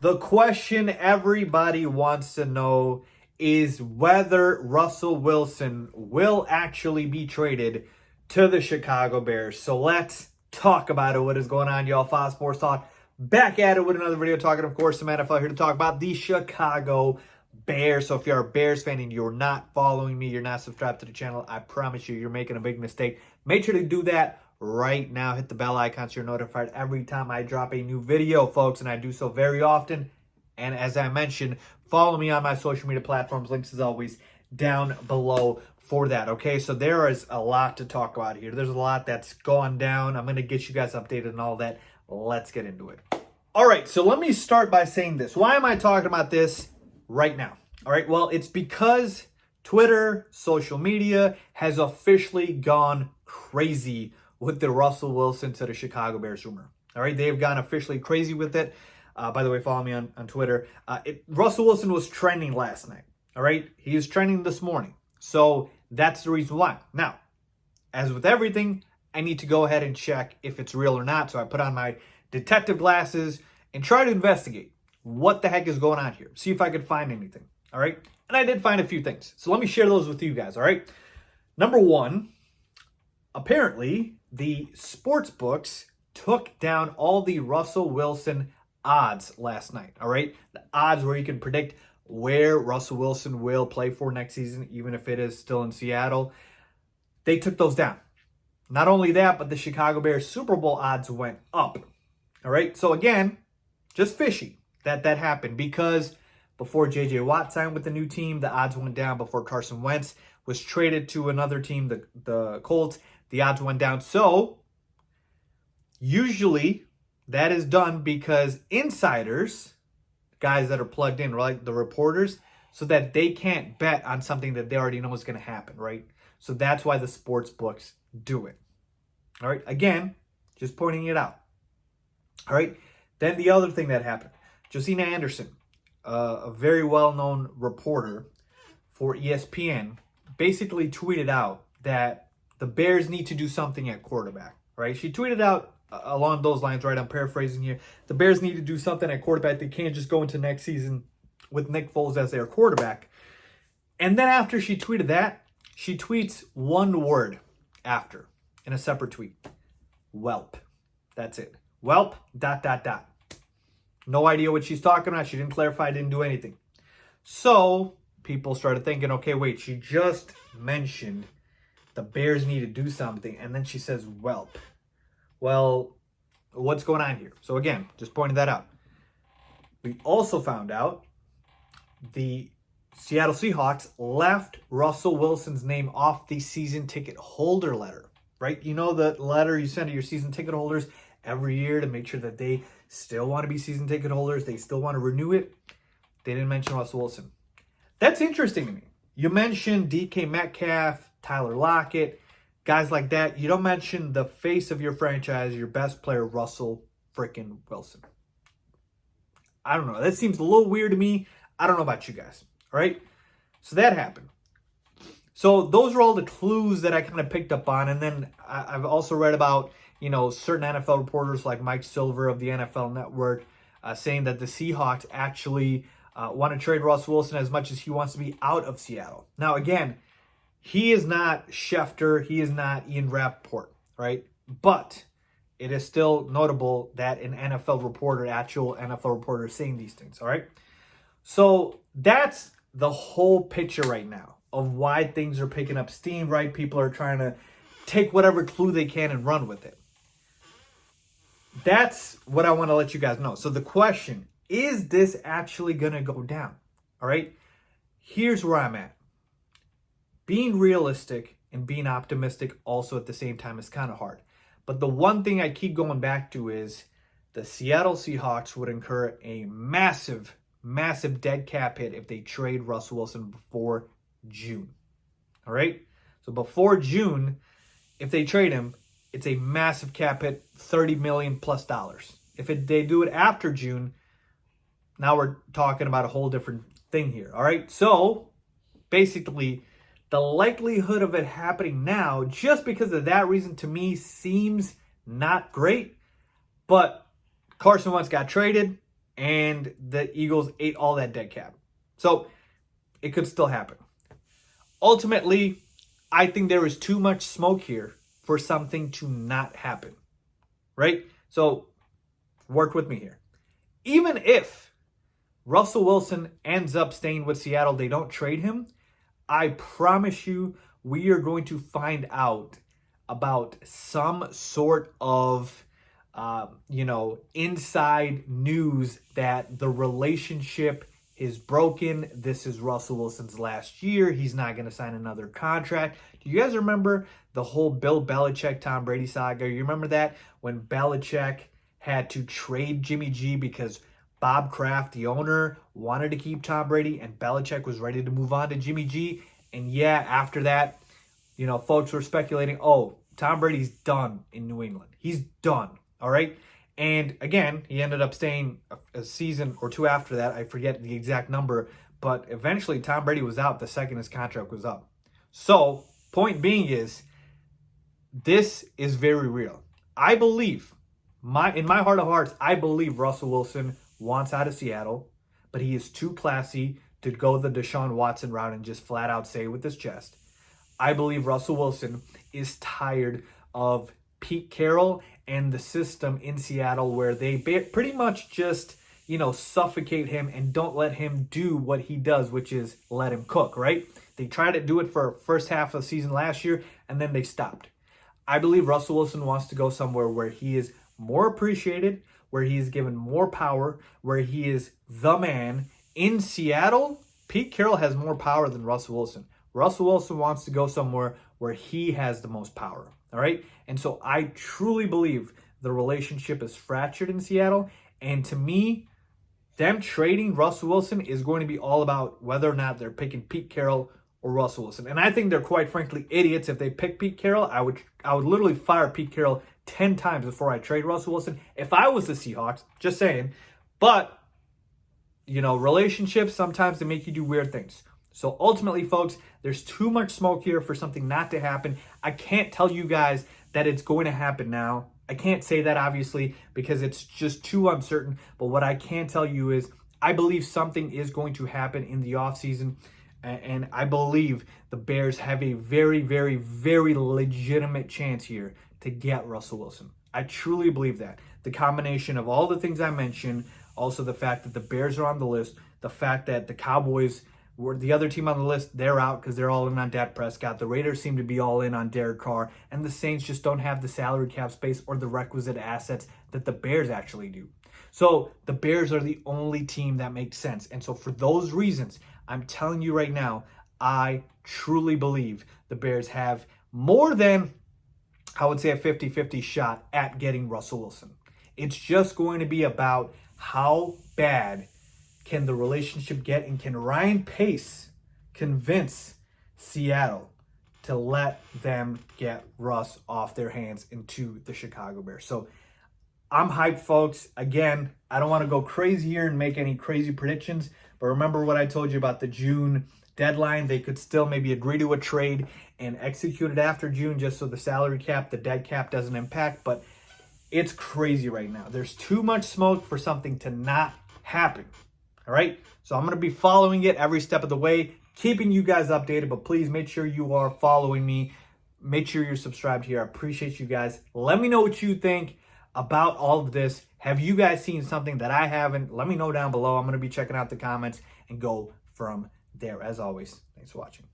The question everybody wants to know is whether Russell Wilson will actually be traded to the Chicago Bears. So let's talk about it. What is going on, y'all? Faiz Sports Talk back at it with another video talking, of course, some NFL here to talk about the Chicago Bears. So if you're a Bears fan and you're not following me, you're not subscribed to the channel, I promise you, you're making a big mistake. Make sure to do that right now. Hit the bell icon so you're notified every time I drop a new video, folks, and I do so very often. And as I mentioned, follow me on my social media platforms. Links, as always, down below for that, okay? So there is a lot to talk about here. There's a lot that's gone down. I'm going to get you guys updated and all that. Let's get into it. All right, so let me start by saying this. Why am I talking about this right now? All right, well, it's because Twitter, social media has officially gone crazy with the Russell Wilson to the Chicago Bears rumor. All right, they've gone officially crazy with it. By the way, follow me on Twitter. Russell Wilson was trending last night. All right, he is trending this morning. So that's the reason why. Now, as with everything, I need to go ahead and check if it's real or not. So I put on my detective glasses and try to investigate what the heck is going on here. See if I could find anything. All right, and I did find a few things. So let me share those with you guys. All right, number one, apparently the sports books took down all the Russell Wilson odds last night. All right, the odds where you can predict where Russell Wilson will play for next season, even if it is still in Seattle. They took those down. Not only that, but the Chicago Bears Super Bowl odds went up. All right, so again, just fishy that happened, because before J.J. Watt signed with the new team, the odds went down. Before Carson Wentz was traded to another team, the Colts, the odds went down. So usually that is done because insiders, guys that are plugged in, right, the reporters, so that they can't bet on something that they already know is going to happen, right? So that's why the sports books do it. All right, again, just pointing it out. All right, then the other thing that happened, Josina Anderson, a very well-known reporter for ESPN, basically tweeted out that the Bears need to do something at quarterback, right? She tweeted out along those lines, right? I'm paraphrasing here. The Bears need to do something at quarterback. They can't just go into next season with Nick Foles as their quarterback. And then after she tweeted that, she tweets one word after in a separate tweet. Whelp. That's it. Whelp, ... No idea what she's talking about. She didn't clarify, didn't do anything. So people started thinking, okay, wait, she just mentioned the Bears need to do something, and then she says whelp. Well, what's going on here? So again, just pointing that out. We also found out the Seattle Seahawks left Russell Wilson's name off the season ticket holder letter, right? You know the letter you send to your season ticket holders every year to make sure that they still want to be season ticket holders, they still want to renew it. They didn't mention Russell Wilson. That's interesting to me. You mentioned DK Metcalf, Tyler Lockett, guys like that. You don't mention the face of your franchise, your best player, Russell freaking Wilson. I don't know. That seems a little weird to me. I don't know about you guys. All right? So that happened. So those are all the clues that I kind of picked up on. And then I've also read about, you know, certain NFL reporters like Mike Silver of the NFL Network saying that the Seahawks actually want to trade Russell Wilson as much as he wants to be out of Seattle. Now, again, he is not Schefter. He is not Ian Rappaport, right? But it is still notable that an NFL reporter, actual NFL reporter, is saying these things, all right? So that's the whole picture right now of why things are picking up steam, right? People are trying to take whatever clue they can and run with it. That's what I want to let you guys know. So the question, is this actually going to go down? All right? Here's where I'm at. Being realistic and being optimistic also at the same time is kind of hard. But the one thing I keep going back to is the Seattle Seahawks would incur a massive, massive dead cap hit if they trade Russell Wilson before June. All right? So before June, if they trade him, it's a massive cap hit, $30 million plus dollars. If they do it after June, now we're talking about a whole different thing here. All right? So basically, the likelihood of it happening now, just because of that reason, to me, seems not great. But Carson Wentz got traded. and the Eagles ate all that dead cap. So it could still happen. Ultimately, I think there is too much smoke here for something to not happen, right? So work with me here. Even if Russell Wilson ends up staying with Seattle, they don't trade him, I promise you we are going to find out about some sort of inside news that the relationship is broken. This is Russell Wilson's last year. He's not going to sign another contract. Do you guys remember the whole Bill Belichick, Tom Brady saga? You remember that when Belichick had to trade Jimmy G because Bob Kraft, the owner, wanted to keep Tom Brady and Belichick was ready to move on to Jimmy G? And yeah, after that, folks were speculating, oh, Tom Brady's done in New England. He's done. All right. And again, he ended up staying a season or two after that. I forget the exact number, but eventually Tom Brady was out the second his contract was up. So, point being is, this is very real. I believe, in my heart of hearts, I believe Russell Wilson wants out of Seattle, but he is too classy to go the Deshaun Watson route and just flat out say it with his chest. I believe Russell Wilson is tired of Pete Carroll and the system in Seattle where they pretty much just, suffocate him and don't let him do what he does, which is let him cook, right? They tried to do it for first half of the season last year, and then they stopped. I believe Russell Wilson wants to go somewhere where he is more appreciated, where he is given more power, where he is the man. In Seattle, Pete Carroll has more power than Russell Wilson. Russell Wilson wants to go somewhere where he has the most power. All right. And so I truly believe the relationship is fractured in Seattle. And to me, them trading Russell Wilson is going to be all about whether or not they're picking Pete Carroll or Russell Wilson. And I think they're quite frankly idiots if they pick Pete Carroll. I would literally fire Pete Carroll 10 times before I trade Russell Wilson if I was the Seahawks. Just saying. But, relationships, sometimes they make you do weird things. So ultimately, folks, there's too much smoke here for something not to happen. I can't tell you guys that it's going to happen now. I can't say that, obviously, because it's just too uncertain. But what I can tell you is I believe something is going to happen in the offseason. And I believe the Bears have a very, very, very legitimate chance here to get Russell Wilson. I truly believe that. The combination of all the things I mentioned, also the fact that the Bears are on the list, the fact that the Cowboys were the other team on the list, they're out because they're all in on Dak Prescott. The Raiders seem to be all in on Derek Carr, and the Saints just don't have the salary cap space or the requisite assets that the Bears actually do. So the Bears are the only team that makes sense. And so for those reasons, I'm telling you right now, I truly believe the Bears have more than, I would say, a 50-50 shot at getting Russell Wilson. It's just going to be about how bad can the relationship get, and can Ryan Pace convince Seattle to let them get Russ off their hands into the Chicago Bears. So I'm hyped, folks. Again, I don't want to go crazy here and make any crazy predictions, but remember what I told you about the June deadline. They could still maybe agree to a trade and execute it after June just so the salary cap, the dead cap doesn't impact, but it's crazy right now. There's too much smoke for something to not happen. All right, so I'm going to be following it every step of the way, keeping you guys updated, but please make sure you are following me. Make sure you're subscribed here. I appreciate you guys. Let me know what you think about all of this. Have you guys seen something that I haven't? Let me know down below. I'm going to be checking out the comments and go from there. As always, thanks for watching.